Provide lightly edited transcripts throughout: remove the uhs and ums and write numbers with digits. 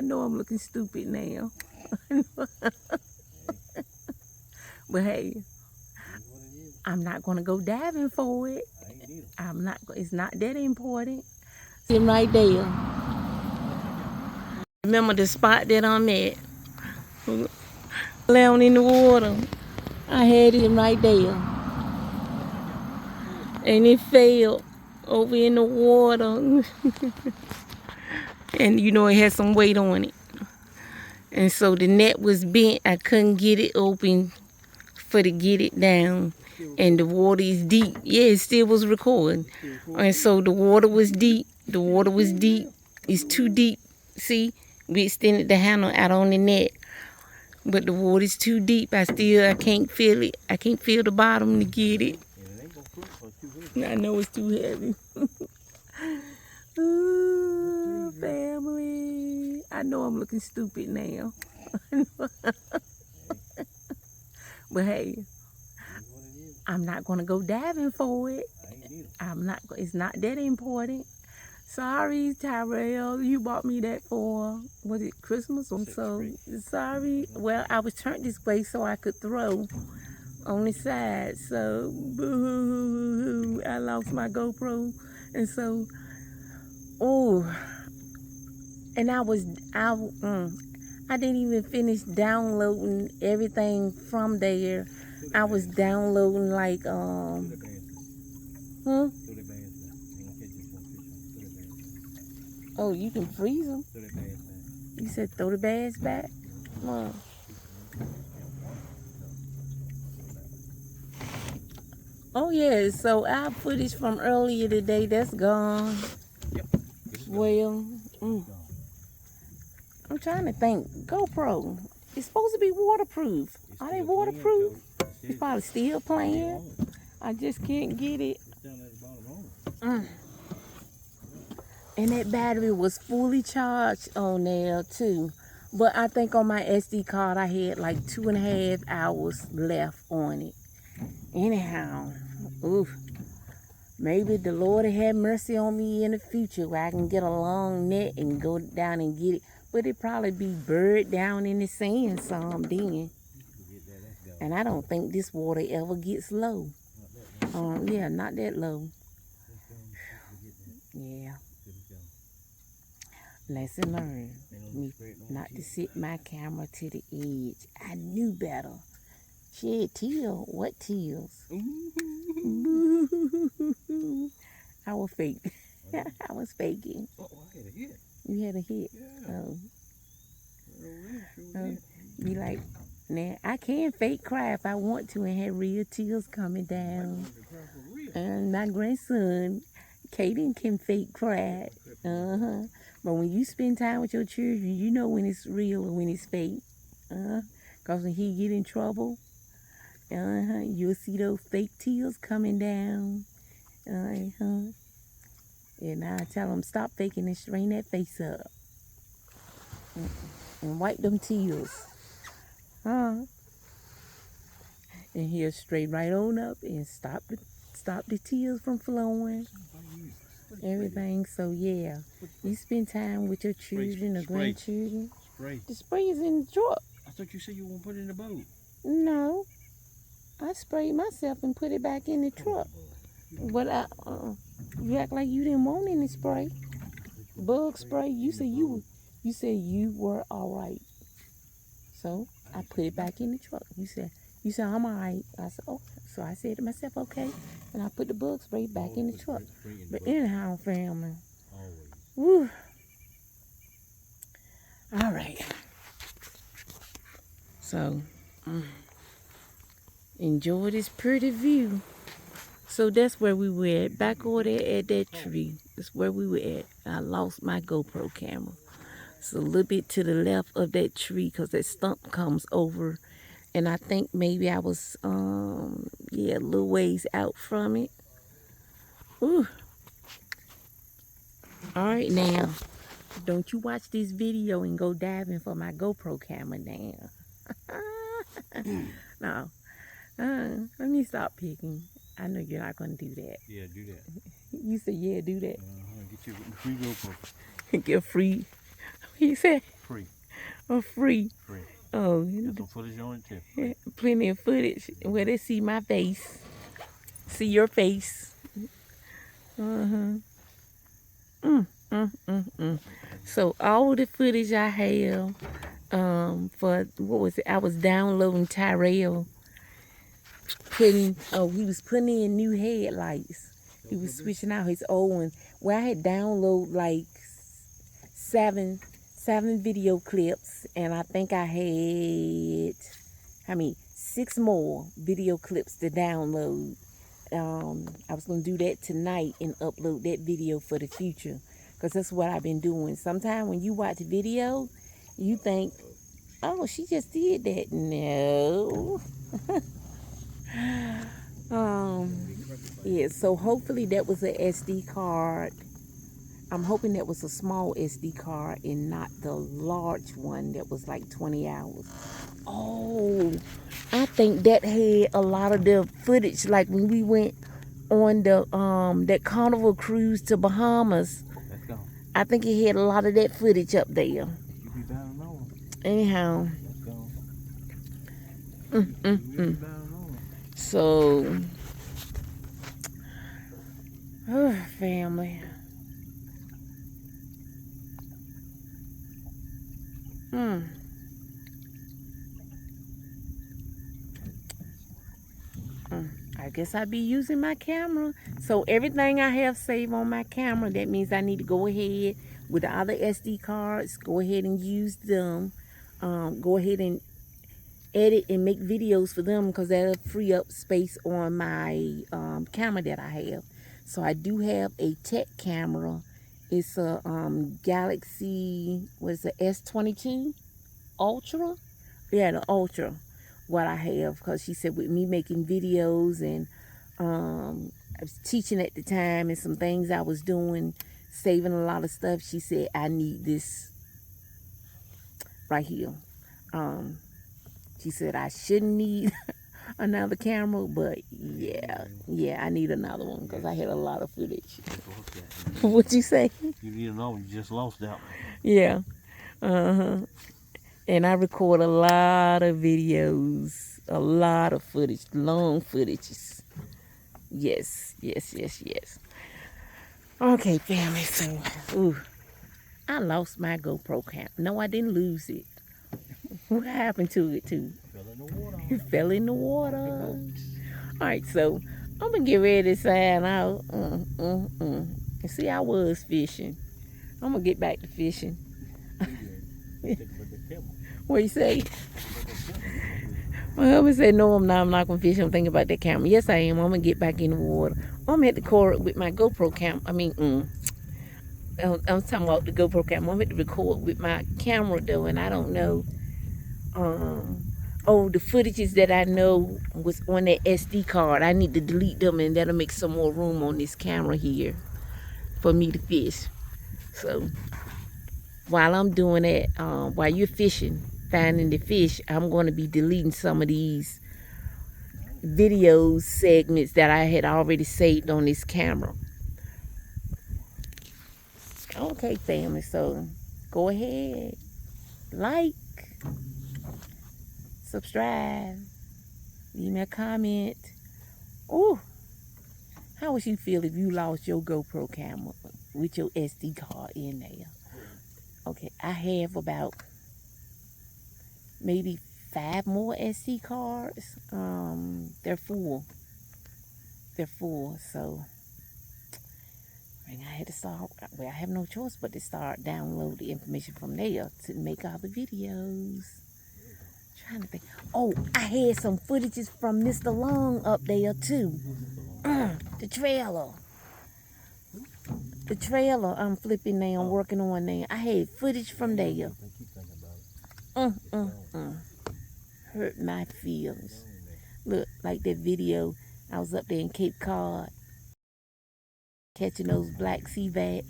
know I'm looking stupid now. But hey, I'm not gonna go diving for it. I'm not. It's not that important. Sitting right there. Remember the spot that I'm at? Down in the water. I had it right there, and it fell over in the water. And you know it had some weight on it, and so the net was bent. I couldn't get it open to get it down, and the water is deep. Yeah, it still was recording, and so the water was deep. The water was deep. It's too deep. See, we extended the handle out on the net, but the water is too deep. I can't feel it. I can't feel the bottom to get it. I know it's too heavy. Ooh, family. I know I'm looking stupid now. But hey, I'm not gonna go diving for it. I'm not. It's not that important. Sorry, Tyrell. You bought me that for, was it Christmas? I'm so sorry. Well, I was turned this way so I could throw on the side. So boo-hoo-hoo-hoo. I lost my GoPro, and so and I didn't even finish downloading everything from there. I was downloading like Oh, you can freeze them. You said throw the bags back. Oh yeah, so our footage from earlier today, that's gone. Well, I'm trying to think. GoPro, it's supposed to be waterproof. Are they waterproof? It's probably still playing. I just can't get it. And that battery was fully charged on there too. But I think on my SD card I had like 2.5 hours left on it. Anyhow, maybe the Lord will have mercy on me in the future where I can get a long net and go down and get it. But it probably be buried down in the sand some then. And I don't think this water ever gets low. Yeah, not that low. Yeah. Lesson learned. Not to sit my camera to the edge. I knew better. Shit, teal. What teals? I was fake. I was faking. Oh, I had a hit. You had a hit? Yeah. You like, now I can fake cry if I want to and have real tears coming down. And my grandson, Kaden, can fake cry. But when you spend time with your children, you know when it's real or when it's fake. Because when he get in trouble, you'll see those fake tears coming down. And I tell him, stop faking and strain that face up. And wipe them tears. And he'll straight right on up and stop the tears from flowing. Everything. So yeah, you spend time with your children or grandchildren. The spray is in the truck. I thought you said you won't put it in the boat. No, I sprayed myself and put it back in the truck. But you act like you didn't want any spray. Bug spray. You said you were all right. So I put it back in the truck. You said I'm all right. I said, okay. So I said to myself, okay, and I put the bug spray back in the truck. But anyhow, family. Woo. All right. So enjoy this pretty view. So that's where we were at, back over there at that tree. That's where we were at. I lost my GoPro camera. It's a little bit to the left of that tree because that stump comes over. And I think maybe I was, a little ways out from it. Ooh. All right, now, don't you watch this video and go diving for my GoPro camera now. No. Let me stop picking. I know you're not going to do that. Yeah, do that. You said, yeah, do that. Get you a free GoPro. Get free. What you said? Free. Oh, free. Free. Oh, Got some footage on it too. plenty of footage where they see my face, see your face. So all the footage I have, for what was it? I was downloading Tyrell, he was putting in new headlights. He was switching out his old one. Well, I had downloaded like seven video clips, and I think I had, 6 more video clips to download. I was going to do that tonight and upload that video for the future, because that's what I've been doing. Sometimes when you watch a video, you think, oh, she just did that. No. Yeah, so hopefully that was an SD card. I'm hoping that was a small SD card and not the large one that was like 20 hours. Oh, I think that had a lot of the footage, like when we went on the that Carnival cruise to Bahamas. Let's go. I think it had a lot of that footage up there. You be bound on. Anyhow. Let's go. So, family. I guess I'll be using my camera. So everything I have saved on my camera, that means I need to go ahead with the other SD cards, go ahead and use them. Go ahead and edit and make videos for them, because that'll free up space on my camera that I have. So I do have a tech camera. It's a Galaxy, what is it, S22 Ultra? Yeah, the Ultra, what I have, because she said with me making videos and I was teaching at the time and some things I was doing, saving a lot of stuff, she said I need this right here. She said I shouldn't need another camera, but yeah, I need another one because I had a lot of footage. What'd you say? You need another one. You just lost that one. Yeah. And I record a lot of videos, a lot of footage, long footages. Yes. Okay, family, so, I lost my GoPro cam. No, I didn't lose it. What happened to it, too? Fell in the water. It fell in the water. All right, so I'm going to get ready to sign out. And see, I was fishing. I'm going to get back to fishing. What you say? My husband said, no, I'm not going to fish. I'm thinking about that camera. Yes, I am. I'm going to get back in the water. I'm going to have to record with my GoPro camera. I'm talking about the GoPro camera. I'm going to record with my camera, though, and I don't know. The footages that I know was on that SD card. I need to delete them, and that'll make some more room on this camera here for me to fish. So while I'm doing that, while you're fishing, finding the fish, I'm going to be deleting some of these video segments that I had already saved on this camera. Okay, family, so go ahead, like, subscribe, leave me a comment. Oh, how would you feel if you lost your GoPro camera with your SD card in there? Okay, I have about maybe 5 more SD cards. They're full, so and I had to start, well, I have no choice but to start download the information from there to make all the videos. Trying to think. Oh, I had some footages from Mr. Long up there too. The trailer I'm flipping now, I'm working on now. I had footage from there. Hurt my feelings. Look, like that video, I was up there in Cape Cod catching those black sea bass,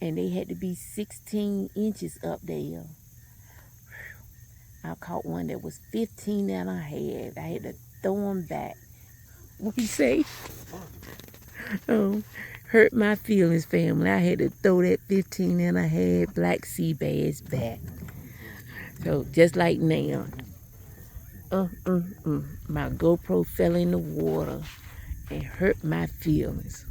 and they had to be 16 inches up there. I caught one that was 15 and I had to throw them back. What you say? Hurt my feelings, family. I had to throw that 15 and a half black sea bass back. So just like now, my GoPro fell in the water and hurt my feelings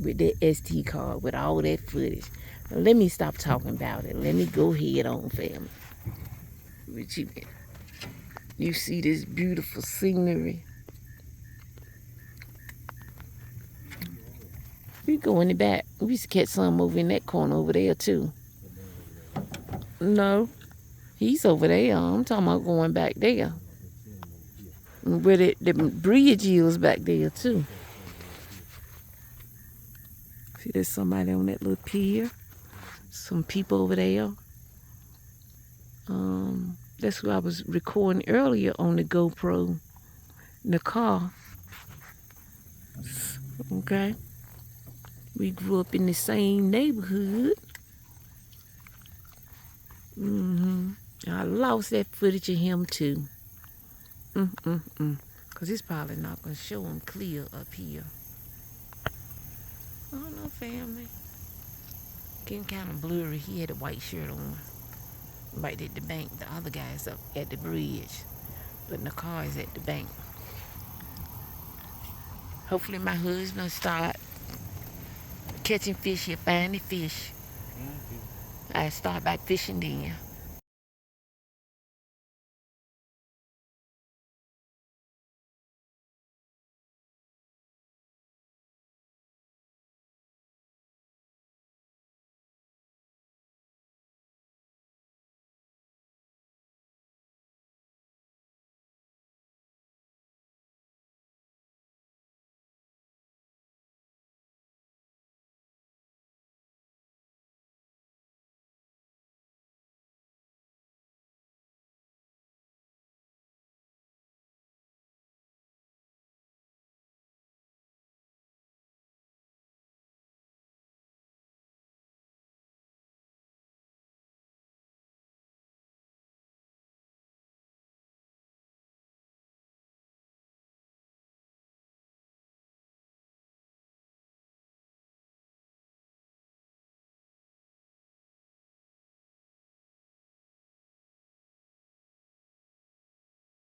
with that SD card, with all that footage. Now, let me stop talking about it. Let me go head on, family. But you see this beautiful scenery. We go in the back. We used to catch some over in that corner over there too. No, he's over there. I'm talking about going back there. Where the bridge is back there too. See, there's somebody on that little pier. Some people over there. That's what I was recording earlier on the GoPro in the car. Okay. We grew up in the same neighborhood. I lost that footage of him too. Because it's probably not going to show him clear up here. I don't know, family. Getting kind of blurry. He had a white shirt on. Right at the bank. The other guy's up at the bridge. But the car is at the bank. Hopefully my husband start catching fish. He'll find the fish. I start back fishing then.